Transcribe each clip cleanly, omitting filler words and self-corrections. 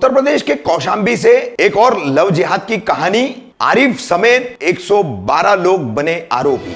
उत्तर प्रदेश के कौशांबी से एक और लव जिहाद की कहानी। आरिफ समेत 112 लोग बने आरोपी।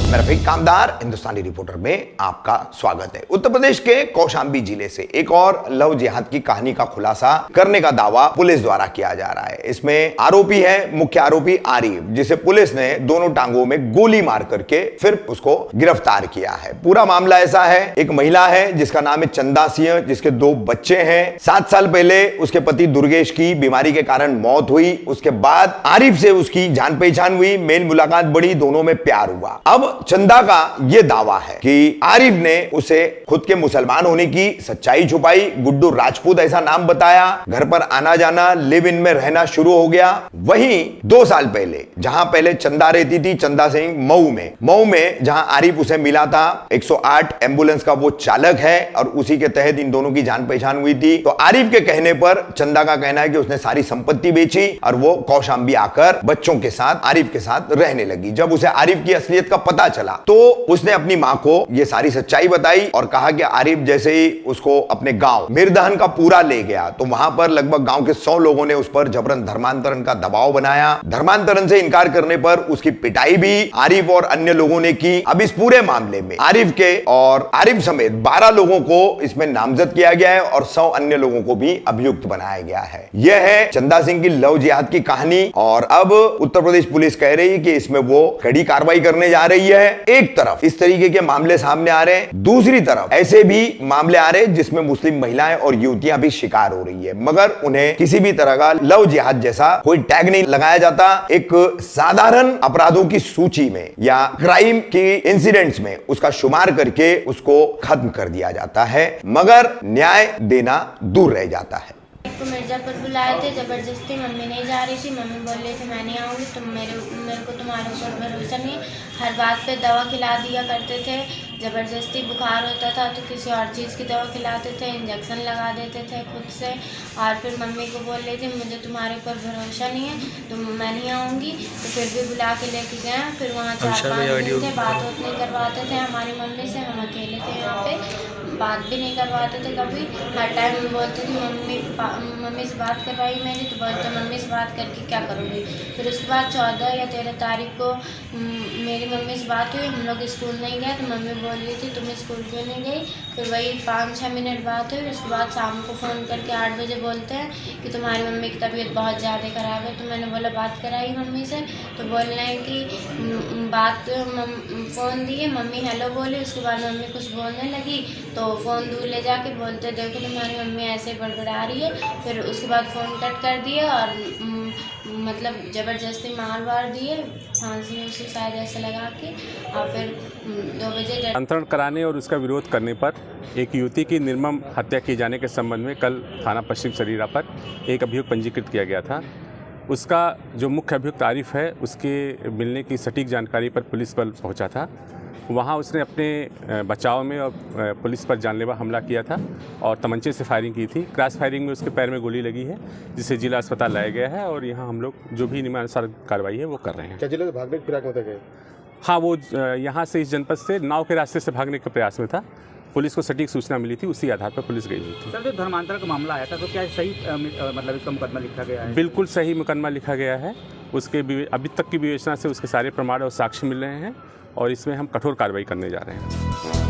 मैं रफीक कामदार हिंदुस्तानी रिपोर्टर में आपका स्वागत है। उत्तर प्रदेश के कौशांबी जिले से एक और लव जिहाद की कहानी का खुलासा करने का दावा पुलिस द्वारा किया जा रहा है। इसमें आरोपी है मुख्य आरोपी आरिफ, जिसे पुलिस ने दोनों टांगों में गोली मार करके फिर उसको गिरफ्तार किया है। पूरा मामला ऐसा है, एक महिला है जिसका नाम है चंदा सिंह, जिसके 2 बच्चे हैं। 7 साल पहले उसके पति दुर्गेश की बीमारी के कारण मौत हुई। उसके बाद आरिफ से उसकी जान पहचान हुई, मेल मुलाकात बढ़ी, दोनों में प्यार हुआ। अब चंदा का यह दावा है कि आरिफ ने उसे खुद के मुसलमान होने की सच्चाई छुपाई, गुड्डू राजपूत ऐसा नाम बताया, घर पर आना जाना, लिव इन में रहना शुरू हो गया। वहीं 2 साल पहले जहां पहले चंदा रहती थी, चंदा सिंह मऊ में जहां आरिफ उसे मिला था, 108 एम्बुलेंस का वो चालक है और उसी के तहत इन दोनों की जान पहचान हुई थी। तो आरिफ के कहने पर चंदा का कहना है कि उसने सारी संपत्ति बेची और वो कौशांबी आकर बच्चों के साथ आरिफ के साथ रहने लगी। जब उसे आरिफ की असलियत का पता चला तो उसने अपनी मां को यह सारी सच्चाई बताई और कहा कि आरिफ जैसे ही उसको अपने गांव मिर्दहन का पूरा ले गया तो वहां पर लगभग गांव के 100 लोगों ने उस पर जबरन धर्मांतरण का दबाव बनाया। धर्मांतरण से इनकार करने पर उसकी पिटाई भी आरिफ और अन्य लोगों ने की। अब इस पूरे मामले में आरिफ के और आरिफ समेत 12 लोगों को इसमें नामजद किया गया है और 100 अन्य लोगों को भी अभियुक्त बनाया गया है। यह है चंदा सिंह की लव जिहाद की कहानी और अब उत्तर प्रदेश पुलिस कह रही है कि इसमें वो कड़ी कार्रवाई करने जा रही है। एक तरफ इस तरीके के मामले सामने आ रहे हैं, दूसरी तरफ ऐसे भी मामले आ रहे हैं जिसमें मुस्लिम महिलाएं और युवतियां भी शिकार हो रही है, मगर उन्हें किसी भी तरह का लव जिहाद जैसा कोई टैग नहीं लगाया जाता। एक साधारण अपराधों की सूची में या क्राइम की इंसिडेंट्स में उसका शुमार करके उसको खत्म कर दिया जाता है, मगर न्याय देना दूर रह जाता है। को मिर्जापुर बुलाए थे जबरदस्ती, मम्मी नहीं जा रही थी। मम्मी बोल रही थी मैं नहीं आऊँगी, तुम मेरे को तुम्हारे ऊपर भरोसा नहीं। हर बात पे दवा खिला दिया करते थे, ज़बरदस्ती बुखार होता था तो किसी और चीज़ की दवा खिलाते थे, इंजेक्शन लगा देते थे खुद से। और फिर मम्मी को बोल रही थी मुझे तुम्हारे ऊपर भरोसा नहीं है, मैं नहीं आऊँगी। तो फिर भी बुला के लेके गए। फिर वहाँ 4-5 दिन थे, बात नहीं करवाते थे हमारी मम्मी से। हम अकेले थे यहाँ पे, बात भी नहीं करवाते थे कभी। हर टाइम बोलती थी मम्मी से बात करवाई मेरी, तो बोलते मम्मी से बात करके क्या करूँगी। फिर उसके बाद 14 या 13 तारीख को मेरी मम्मी से बात हुई, हम लोग स्कूल नहीं गए। तो मम्मी बोल रही थी तुम स्कूल क्यों नहीं गई। फिर वही 5-6 मिनट बात हुई। उसके बाद शाम को फ़ोन करके 8 बजे बोलते हैं कि तुम्हारी मम्मी की तबीयत बहुत ज़्यादा ख़राब है। तो मैंने बोला बात कराई मम्मी से, तो बोल रहे हैं कि बात फ़ोन दिए, मम्मी हेलो बोली। उसके बाद मम्मी कुछ बोलने लगी तो फ़ोन दूर ले जाके बोलते देखो तुम्हारी मम्मी ऐसे बड़बड़ा रही है। फिर उसके बाद फ़ोन कट कर दिया और मतलब ज़बरदस्ती मार वार दिए, फांसी उसी शायद ऐसे लगा के। और फिर 2 बजे अंतरण कराने और उसका विरोध करने पर एक युवती की निर्मम हत्या किए जाने के संबंध में कल थाना पश्चिम सरीरा पर एक अभियोग पंजीकृत किया गया था। उसका जो मुख्य अभियुक्त आरिफ है, उसके मिलने की सटीक जानकारी पर पुलिस बल पहुंचा था। वहां उसने अपने बचाव में और पुलिस पर जानलेवा हमला किया था और तमंचे से फायरिंग की थी। क्रॉस फायरिंग में उसके पैर में गोली लगी है, जिसे जिला अस्पताल लाया गया है और यहाँ हम लोग जो भी नियमानुसार कार्रवाई है वो कर रहे हैं। क्या जिले से भागने के फिराक में गए? हाँ, वो यहाँ से इस जनपद से नाव के रास्ते से भागने के प्रयास में था। पुलिस को सटीक सूचना मिली थी, उसी आधार पर पुलिस गई हुई थी। सर, जो धर्मांतरण का मामला आया था तो क्या सही मतलब इसका मुकदमा लिखा गया है? बिल्कुल सही मुकदमा लिखा गया है। उसके अभी तक की विवेचना से उसके सारे प्रमाण और साक्ष्य मिल रहे हैं और इसमें हम कठोर कार्रवाई करने जा रहे हैं।